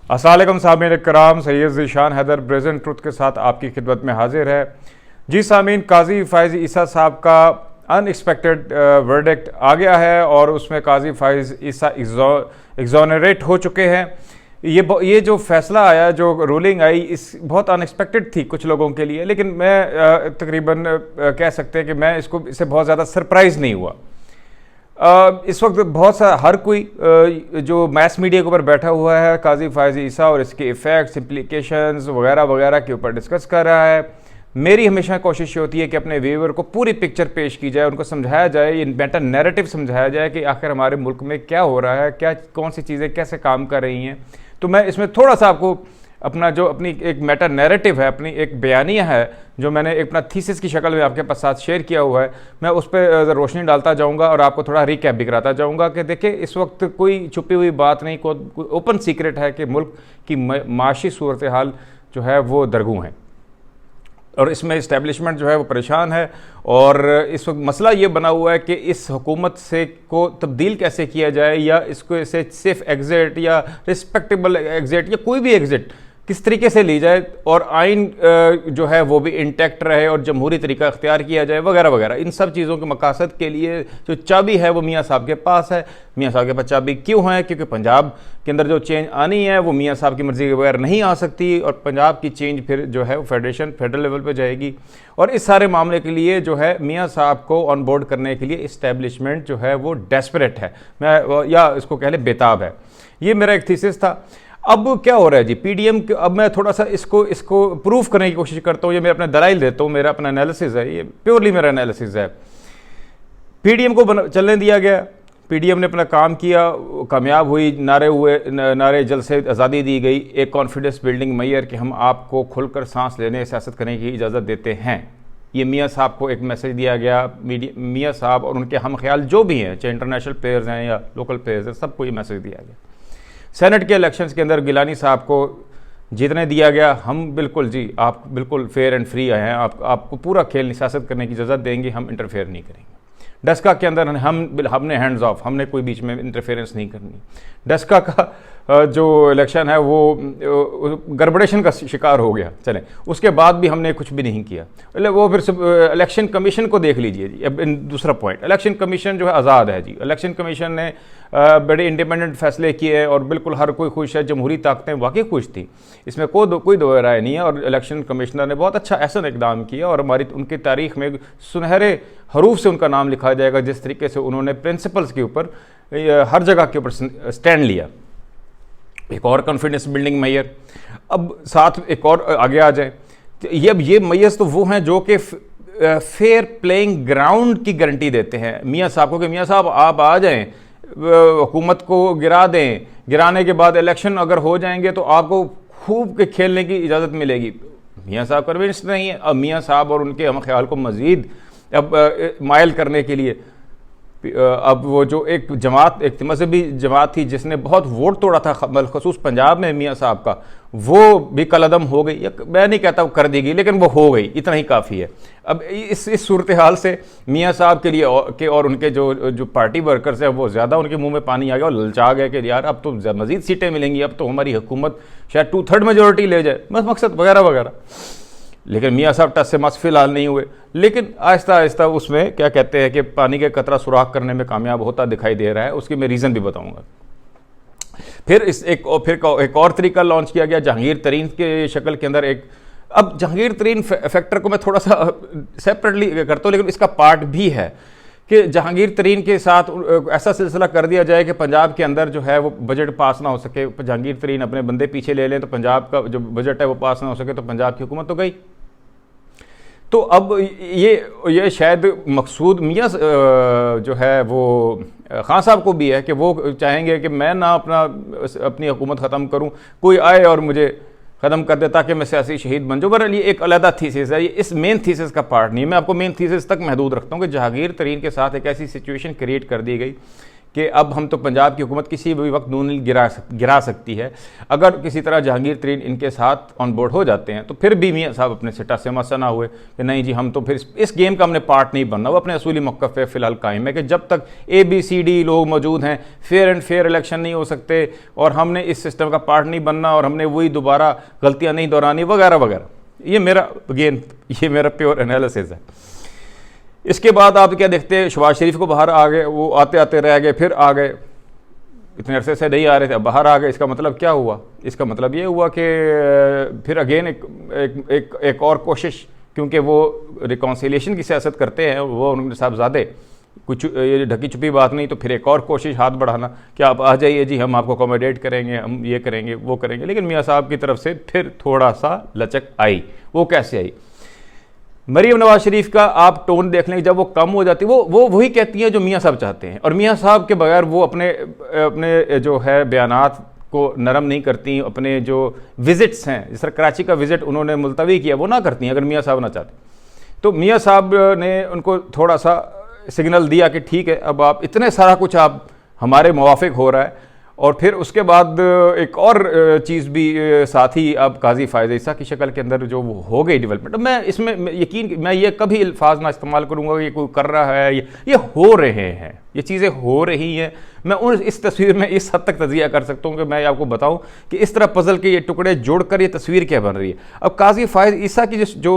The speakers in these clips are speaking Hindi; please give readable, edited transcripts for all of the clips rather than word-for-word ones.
अस्सलामुअलैकुम सामीन इकराम, सैयद ज़ीशान हैदर प्रेजेंट ट्रुथ के साथ आपकी खिदमत में हाजिर है। जी सामीन, काजी फ़ाइज़ ईसा साहब का अनएक्सपेक्टेड वर्डिक्ट आ गया है और उसमें काजी फ़ाइज़ ईसा एग्जोनरेट हो चुके हैं। ये जो फैसला आया, जो रूलिंग आई, इस बहुत अनएक्सपेक्टेड थी कुछ लोगों के लिए, लेकिन मैं तकरीबन कह सकते हैं कि मैं इससे बहुत ज़्यादा सरप्राइज़ नहीं हुआ। इस वक्त बहुत सा हर कोई जो मैस मीडिया के ऊपर बैठा हुआ है काजी फ़ाइज़ ईसा और इसके इफ़ेक्ट्स, इम्प्लीकेशंस वगैरह वगैरह के ऊपर डिस्कस कर रहा है। मेरी हमेशा कोशिश होती है कि अपने व्यूअर को पूरी पिक्चर पेश की जाए, उनको समझाया जाए, ये मेटा नैरेटिव समझाया जाए कि आखिर हमारे मुल्क में क्या हो रहा है, क्या कौन सी चीज़ें कैसे काम कर रही हैं। तो मैं इसमें थोड़ा सा आपको अपनी एक मेटा नैरेटिव है, अपनी एक बयानिया है जो मैंने एक अपना थीसिस की शक्ल में आपके पास साथ शेयर किया हुआ है, मैं उस पर रोशनी डालता जाऊंगा और आपको थोड़ा रिकैप भी कराता जाऊंगा कि देखिए इस वक्त कोई छुपी हुई बात नहीं, कोई ओपन सीक्रेट है कि मुल्क की माशी सूरत हाल जो है वो दरगू है और इसमें इस्टेब्लिशमेंट जो है वो परेशान है। और इस वक्त मसला ये बना हुआ है कि इस हुकूमत से को तब्दील कैसे किया जाए, या इसको ऐसे सेफ एग्जिट या रिस्पेक्टेबल एग्जिट या कोई भी एग्जिट किस तरीके से ली जाए और आइन जो है वो भी इंटैक्ट रहे और जमहूरी तरीका अख्तियार किया जाए वगैरह वगैरह। इन सब चीज़ों के मकासद के लिए जो चाबी है वो मियाँ साहब के पास है। मियाँ साहब के पास चाबी क्यों है? क्योंकि पंजाब के अंदर जो चेंज आनी है वो मियाँ साहब की मर्ज़ी के बगैर नहीं आ सकती और पंजाब की चेंज फिर जो है वो फेडरल लेवल पर जाएगी। और इस सारे मामले के लिए जो है मियाँ साहब को ऑन बोर्ड करने के लिए इस्टेब्लिशमेंट जो है वो डेस्परेट है, या इसको कह लें बेताब है। ये मेरा एक थीसिस था। अब क्या हो रहा है जी, पीडीएम के, अब मैं थोड़ा सा इसको प्रूफ करने की कोशिश करता हूँ। ये मैं अपना दलाइल देता हूँ, मेरा अपना एनालिसिस है, ये प्योरली मेरा एनालिसिस है। पीडीएम को चलने दिया गया, पीडीएम ने अपना काम किया, कामयाब हुई, नारे जल से आज़ादी दी गई, एक कॉन्फिडेंस बिल्डिंग मैयर कि हम आपको खुलकर सांस लेने, सियासत करने की इजाज़त देते हैं। ये मियाँ साहब को एक मैसेज दिया गया। मियाँ साहब और उनके हम ख्याल जो भी हैं, चाहे इंटरनेशनल प्लेयर्स हैं या लोकल प्लेयर्स हैं, सबको ये मैसेज दिया गया। सेनेट के इलेक्शंस के अंदर गिलानी साहब को जीतने दिया गया। हम बिल्कुल जी, आप बिल्कुल फेयर एंड फ्री आए हैं, आपको पूरा खेल सियासत करने की इजाज़त देंगे, हम इंटरफेयर नहीं करेंगे। डस्का के अंदर हमने हैंड्स ऑफ, हमने कोई बीच में इंटरफेरेंस नहीं करनी। डस्का का जो इलेक्शन है वो गड़बड़ेशन का शिकार हो गया, चलें, उसके बाद भी हमने कुछ भी नहीं किया। वो फिर इलेक्शन कमीशन को देख लीजिए जी। अब दूसरा पॉइंट, इलेक्शन कमीशन जो है आज़ाद है जी। इलेक्शन कमीशन ने बड़े इंडिपेंडेंट फैसले किए और बिल्कुल हर कोई खुश है, जमहूरी ताकतें वाकई खुश थी, इसमें कोई दो राय नहीं है। और इलेक्शन कमिश्नर ने बहुत अच्छा ऐसा इकदाम किया और उनकी तारीख में सुनहरे हरूफ से उनका नाम लिखा जाएगा, जिस तरीके से उन्होंने प्रिंसिपल्स के ऊपर हर जगह के ऊपर स्टैंड लिया। एक और कॉन्फिडेंस बिल्डिंग मैयर, अब साथ एक और आगे आ जाए। ये मैयर्स तो वो हैं जो कि फेयर प्लेइंग ग्राउंड की गारंटी देते हैं मियाँ साहब को कि मियाँ साहब आप आ जाएं, हुकूमत को गिरा दें, गिराने के बाद इलेक्शन अगर हो जाएंगे तो आपको खूब के खेलने की इजाज़त मिलेगी। मियाँ साहब कन्विंस नहीं है। अब मियाँ साहब और उनके हम ख्याल को मज़ीद अब मायल करने के लिए अब वो जो एक मजहबी जमात थी जिसने बहुत वोट तोड़ा था खसूस पंजाब में मियाँ साहब का, वो भी कलअदम हो गई। या मैं नहीं कहता वो कर दी गई, लेकिन वो हो गई, इतना ही काफ़ी है। अब इस सूरत हाल से मियाँ साहब के लिए और उनके जो पार्टी वर्कर्स हैं वो ज़्यादा उनके मुंह में पानी आ गया और ललचा गए कि यार अब तो मज़ीद सीटें मिलेंगी, अब तो हमारी हुकूमत शायद 2/3 मेजोरिटी ले जाए, बस मकसद वगैरह वगैरह। लेकिन मियाँ साहब टस से मस फिलहाल नहीं हुए, लेकिन आहिस्ता आहिस्ता उसमें क्या कहते हैं कि पानी के कतरा सुराख करने में कामयाब होता दिखाई दे रहा है। उसकी मैं रीज़न भी बताऊंगा। फिर एक और तरीका लॉन्च किया गया जहांगीर तरीन के शक्ल के अंदर एक। अब जहांगीर तरीन फैक्टर को मैं थोड़ा सा सेपरेटली करता हूँ, लेकिन इसका पार्ट भी है कि जहांगीर तरीन के साथ ऐसा सिलसिला कर दिया जाए कि पंजाब के अंदर जो है वो बजट पास ना हो सके, जहांगीर तरीन अपने बंदे पीछे ले लें तो पंजाब का जो बजट है वो पास ना हो सके, तो पंजाब की हुकूमत तो गई। तो अब ये शायद मकसूद मियाँ जो है वो खान साहब को भी है कि वो चाहेंगे कि मैं ना अपनी हुकूमत ख़त्म करूं, कोई आए और मुझे ख़त्म कर दे ताकि मैं सियासी शहीद बन जाऊँ। बहरहाल ये एक अलहदा थीसिस है, ये इस मेन थीसिस का पार्ट नहीं है। मैं आपको मेन थीसिस तक महदूद रखता हूँ कि जहांगीर तरीन के साथ एक ऐसी सिचुएशन क्रिएट कर दी गई कि अब हम तो पंजाब की हुकूमत किसी भी वक्त नून लीग गिरा सकती है। अगर किसी तरह जहांगीर तरीन इनके साथ ऑन बोर्ड हो जाते हैं तो फिर भी मियाँ साहब अपने सिटा से मसना हुए कि नहीं जी हम तो फिर इस गेम का हमने पार्ट नहीं बनना। वो अपने असूली मौक़िफ़ पे फ़िलहाल कायम है कि जब तक ABCD लोग मौजूद हैं फेयर एंड फेयर इलेक्शन नहीं हो सकते और हमने इस सिस्टम का पार्ट नहीं बनना और हमने वही दोबारा गलतियाँ नहीं दोहरानी वगैरह वगैरह। ये मेरा प्योर एनालिसिस है। इसके बाद आप क्या देखते हैं, शहबाज शरीफ को बाहर आ गए, वो आते आते रह गए, फिर आ गए, इतने अरसे से नहीं आ रहे थे, अब बाहर आ गए। इसका मतलब क्या हुआ? इसका मतलब ये हुआ कि फिर अगेन एक और कोशिश, क्योंकि वो रिकॉन्सिलिएशन की सियासत करते हैं वो उनके साहबजादे, कुछ ये ढकी छुपी बात नहीं, तो फिर एक और कोशिश हाथ बढ़ाना कि आप आ जाइए जी, हम आपको अकोमोडेट करेंगे, हम ये करेंगे वो करेंगे। लेकिन मियाँ साहब की तरफ से फिर थोड़ा सा लचक आई। वो कैसे आई? मरीम नवाज शरीफ का आप टोन देख लें, जब वो कम हो जाती है वो वही कहती हैं जो मियाँ साहब चाहते हैं, और मियाँ साहब के बगैर वो अपने जो है बयानात को नरम नहीं करती। अपने जो विजिट्स हैं, जिस तरह कराची का विजिट उन्होंने मुलतवी किया, वो ना करती हैं अगर मियाँ साहब ना चाहते। तो मियाँ साहब ने उनको थोड़ा सा सिग्नल दिया कि ठीक है, अब आप इतने सारा कुछ आप हमारे मुवाफिक हो रहा है। और फिर उसके बाद एक और चीज़ भी साथ ही अब काजी फ़ायज़ ईसा की शक्ल के अंदर जो हो गई डेवलपमेंट। मैं इसमें मैं ये कभी अल्फाज ना इस्तेमाल करूँगा कि ये कोई कर रहा है, ये हो रहे हैं, ये चीज़ें हो रही हैं। मैं इस तस्वीर में इस हद तक तजिया कर सकता हूँ कि मैं आपको बताऊँ कि इस तरह पज़ल के ये टुकड़े जोड़कर ये तस्वीर क्या बन रही है। अब काजी फ़ायज़ ईसा की जो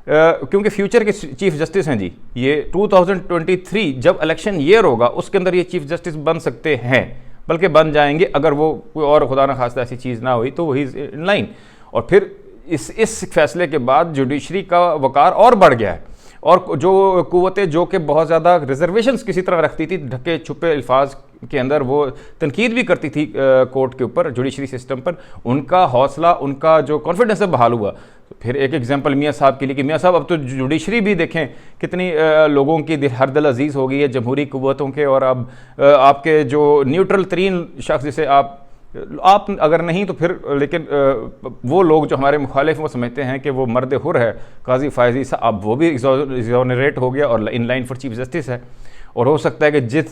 क्योंकि फ्यूचर के चीफ जस्टिस हैं जी, ये 2023 जब इलेक्शन ईयर होगा उसके अंदर ये चीफ जस्टिस बन सकते हैं, बल्कि बन जाएंगे अगर वो कोई और खुदा न खास्ता ऐसी चीज़ ना हुई तो वही इन लाइन। और फिर इस फैसले के बाद जुडिशरी का वकार और बढ़ गया है, और जो कुव्वतें जो कि बहुत ज़्यादा रिजर्वेशंस किसी तरह रखती थी, ढके छुपे अल्फाज के अंदर वो तनकीद भी करती थी कोर्ट के ऊपर, जुडिशरी सिस्टम पर, उनका हौसला, उनका जो कॉन्फिडेंस है बहाल हुआ। फिर एक एग्जांपल मियाँ साहब के लिए कि मियाँ साहब अब तो जुडिशरी भी देखें कितनी लोगों की हर दिल अजीज़ हो गई है जमहूरी कुव्वतों के। और अब आपके जो न्यूट्रल तरीन शख्स, जिसे आप अगर नहीं तो फिर, लेकिन वो लोग जो हमारे मुखालिफ वो समझते हैं कि वो मर्द हुर है काजी फ़ायज़ ईसा, अब वो भी एग्जोनरेट हो गया और in line for chief justice है। और हो सकता है कि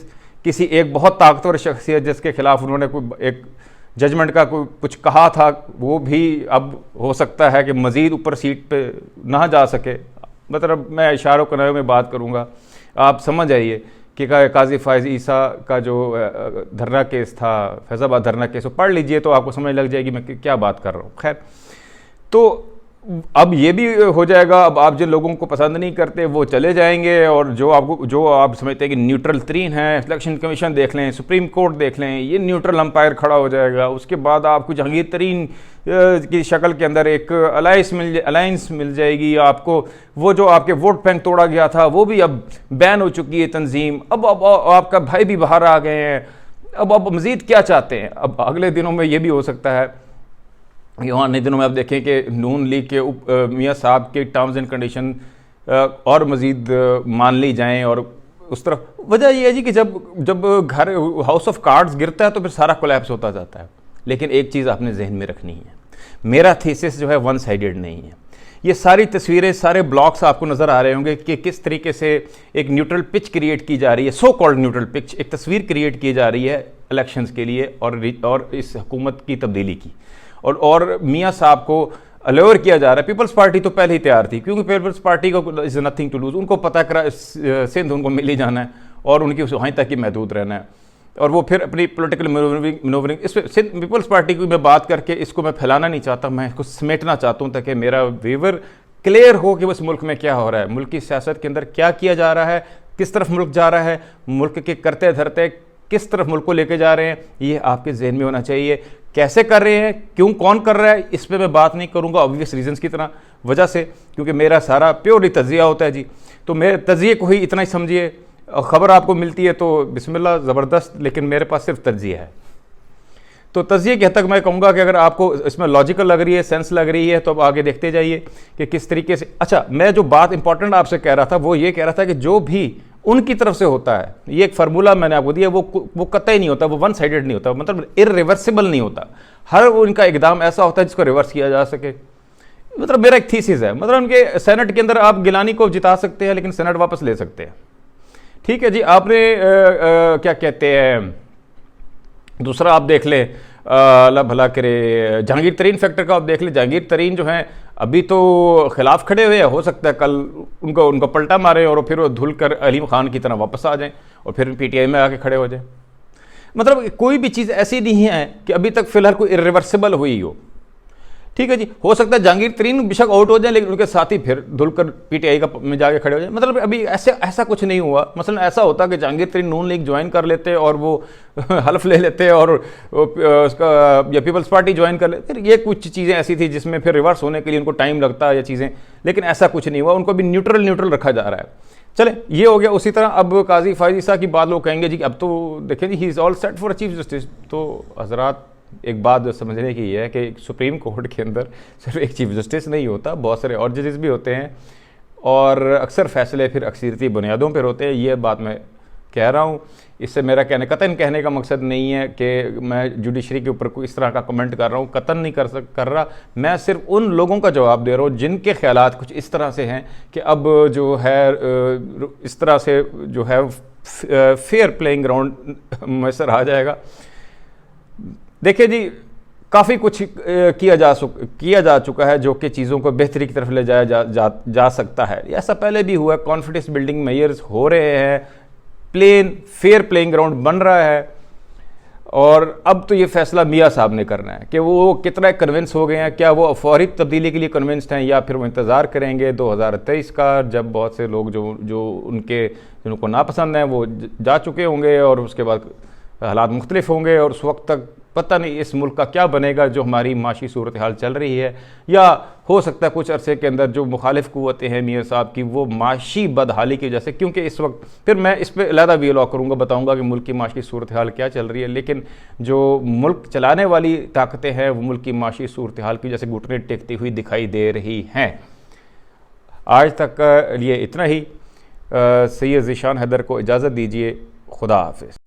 किसी एक बहुत ताकतवर शख्सियत जिसके खिलाफ उन्होंने कोई एक जजमेंट का कुछ कहा था, वो भी अब हो सकता है कि मज़ीद ऊपर सीट पे ना जा सके। मतलब मैं इशारों कनायों में बात करूँगा, आप समझ आइए कि काजी फ़ायज़ ईसा का जो धरना केस था, फैज़ाबाद धरना केस, वो पढ़ लीजिए तो आपको समझ लग जाएगी मैं क्या बात कर रहा हूँ। खैर, तो अब ये भी हो जाएगा, अब आप जिन लोगों को पसंद नहीं करते वो चले जाएंगे, और जो आप समझते हैं कि न्यूट्रल तरीन है, इलेक्शन कमीशन देख लें, सुप्रीम कोर्ट देख लें, ये न्यूट्रल अंपायर खड़ा हो जाएगा। उसके बाद आपको जहांगीर तरीन की शक्ल के अंदर एक अलायंस मिल जाएगी आपको। वो जो आपके वोट बैंक तोड़ा गया था वो भी अब बैन हो चुकी है तंजीम। अब आपका भाई भी बाहर आ गए हैं, अब मज़ीद क्या चाहते हैं? अब अगले दिनों में ये भी हो सकता है, आने दिनों में आप देखें कि नून लीग के मियाँ साहब के टर्म्स एंड कंडीशन और मज़ीद मान ली जाएं। और उस तरफ वजह यह है जी कि जब घर हाउस ऑफ कार्ड्स गिरता है तो फिर सारा कोलैप्स होता जाता है। लेकिन एक चीज़ आपने जहन में रखनी है, मेरा थीसिस जो है वन साइडेड नहीं है। ये सारी तस्वीरें, सारे ब्लॉक्स आपको नज़र आ रहे होंगे कि किस तरीके से एक न्यूट्रल पिच क्रिएट की जा रही है, सो कॉल्ड न्यूट्रल पिच, एक तस्वीर क्रिएट की जा रही है इलेक्शंस के लिए और इस हुकूमत की तब्दीली की। और मियाँ साहब को अलोर किया जा रहा है। पीपल्स पार्टी तो पहले ही तैयार थी, क्योंकि पीपल्स पार्टी को इज़ नथिंग टू लूज़, उनको पता करा सिंध उनको मिल ही जाना है और उनकी वहीं तक ही महदूद रहना है। और वो फिर अपनी पॉलिटिकल मनोवरिंग इस पर सिंध पीपल्स पार्टी की मैं बात करके इसको मैं फैलाना नहीं चाहता, मैं इसको समेटना चाहता हूँ ताकि मेरा व्यूअर क्लियर हो कि बस मुल्क में क्या हो रहा है, मुल्क की सियासत के अंदर क्या किया जा रहा है, किस तरफ मुल्क जा रहा है, मुल्क के करते धरते किस तरफ मुल्क को लेके जा रहे हैं, ये आपके जहन में होना चाहिए। कैसे कर रहे हैं, क्यों, कौन कर रहा है, इस पे मैं बात नहीं करूंगा ऑब्वियस रीजंस की तरह वजह से, क्योंकि मेरा सारा प्योरली तजिया होता है जी। तो मेरे तजिए को ही इतना ही समझिए, ख़बर आपको मिलती है तो बिस्मिल्लाह ज़बरदस्त, लेकिन मेरे पास सिर्फ तजिया है। तो तजिए के हद तक मैं कहूँगा कि अगर आपको इसमें लॉजिकल लग रही है, सेंस लग रही है, तो अब आगे देखते जाइए कि किस तरीके से। अच्छा, मैं जो बात इंपॉर्टेंट आपसे कह रहा था वो ये कह रहा था कि जो भी उनकी तरफ से होता है, ये एक फार्मूला मैंने आपको दिया, वो कतई नहीं होता, वो वन साइडेड नहीं होता, मतलब इररिवर्सिबल नहीं होता। हर उनका इकदाम ऐसा होता है जिसको रिवर्स किया जा सके। मतलब मेरा एक थीसिस है, मतलब उनके सेनेट के अंदर आप गिलानी को जिता सकते हैं लेकिन सेनेट वापस ले सकते हैं, ठीक है जी, आपने क्या कहते हैं, दूसरा आप देख लें, अल्लाह भला करे, जहांगीर तरीन फैक्टर का आप देख लें। जहांगीर तरीन जो हैं अभी तो खिलाफ खड़े हुए हैं, हो सकता है कल उनको पलटा मारे और फिर वो धुल कर अलीम खान की तरह वापस आ जाएं और फिर पीटीआई में आके खड़े हो जाएं। मतलब कोई भी चीज़ ऐसी नहीं है कि अभी तक फिलहाल कोई इरिवर्सिबल हुई हो। ठीक है जी, हो सकता है जहांगीर तरीन बेशक आउट हो जाए लेकिन उनके साथ ही फिर धुलकर पीटीआई का में जाके खड़े हो जाए। मतलब अभी ऐसा कुछ नहीं हुआ। मसलन ऐसा होता कि जहांगीर तरीन नून लीग ज्वाइन कर लेते और वो हल्फ ले लेते और उसका या पीपल्स पार्टी ज्वाइन कर लेते, फिर ये कुछ चीज़ें ऐसी थी जिसमें फिर रिवर्स होने के लिए उनको टाइम लगता है ये चीज़ें, लेकिन ऐसा कुछ नहीं हुआ। उनको भी न्यूट्रल रखा जा रहा है। चले, ये हो गया। उसी तरह अब काजी फायज ईसा की बात लोग कहेंगे जी अब तो देखें जी, he is all set for chief justice. तो हजरात एक बात जो समझने की है कि सुप्रीम कोर्ट के अंदर सिर्फ एक चीफ जस्टिस नहीं होता, बहुत सारे और जजेस भी होते हैं और अक्सर फैसले फिर अक्सरियती बुनियादों पर होते हैं। ये बात मैं कह रहा हूँ। इससे मेरा कतन कहने का मकसद नहीं है कि मैं जुडिशरी के ऊपर कोई इस तरह का कमेंट कर रहा हूँ, कतन नहीं कर रहा। मैं सिर्फ उन लोगों का जवाब दे रहा हूँ जिनके ख्यालात कुछ इस तरह से हैं कि अब जो है इस तरह से जो है फेयर प्लेइंग ग्राउंड मैसर आ जाएगा। देखिए जी, काफ़ी कुछ किया जा चुका है जो कि चीज़ों को बेहतरी की तरफ ले जाया जा सकता है। ऐसा पहले भी हुआ, कॉन्फिडेंस बिल्डिंग मेजर्स हो रहे हैं, प्लेन फेयर प्लेइंग ग्राउंड बन रहा है। और अब तो ये फैसला मियाँ साहब ने करना है कि वो कितना कन्विंस हो गए हैं, क्या वो फौरी तब्दीली के लिए कन्विंस्ड हैं या फिर वो इंतज़ार करेंगे 2023 का, जब बहुत से लोग जिनको नापसंद हैं वो जा चुके होंगे और उसके बाद हालात मुख्तलिफ होंगे और उस वक्त तक पता नहीं इस मुल्क का क्या बनेगा, जो हमारी माशी सूरत हाल चल रही है। या हो सकता है कुछ अरसे के अंदर जो मुखालिफ क़ुव्वतें हैं मियाँ साहब की, वो माशी बदहाली की वजह से, क्योंकि इस वक्त फिर मैं इस पर अलहदा वीडियो करूँगा, बताऊँगा कि मुल्क की माशी सूरत हाल क्या चल रही है। लेकिन जो मुल्क चलाने वाली ताकतें हैं वो मुल्क की माशी सूरत हाल की वजह से घुटने टेकती हुई दिखाई दे रही हैं। आज तक लिए इतना ही। सैयद ज़ीशान हैदर को इजाज़त दीजिए। खुदा हाफिज़।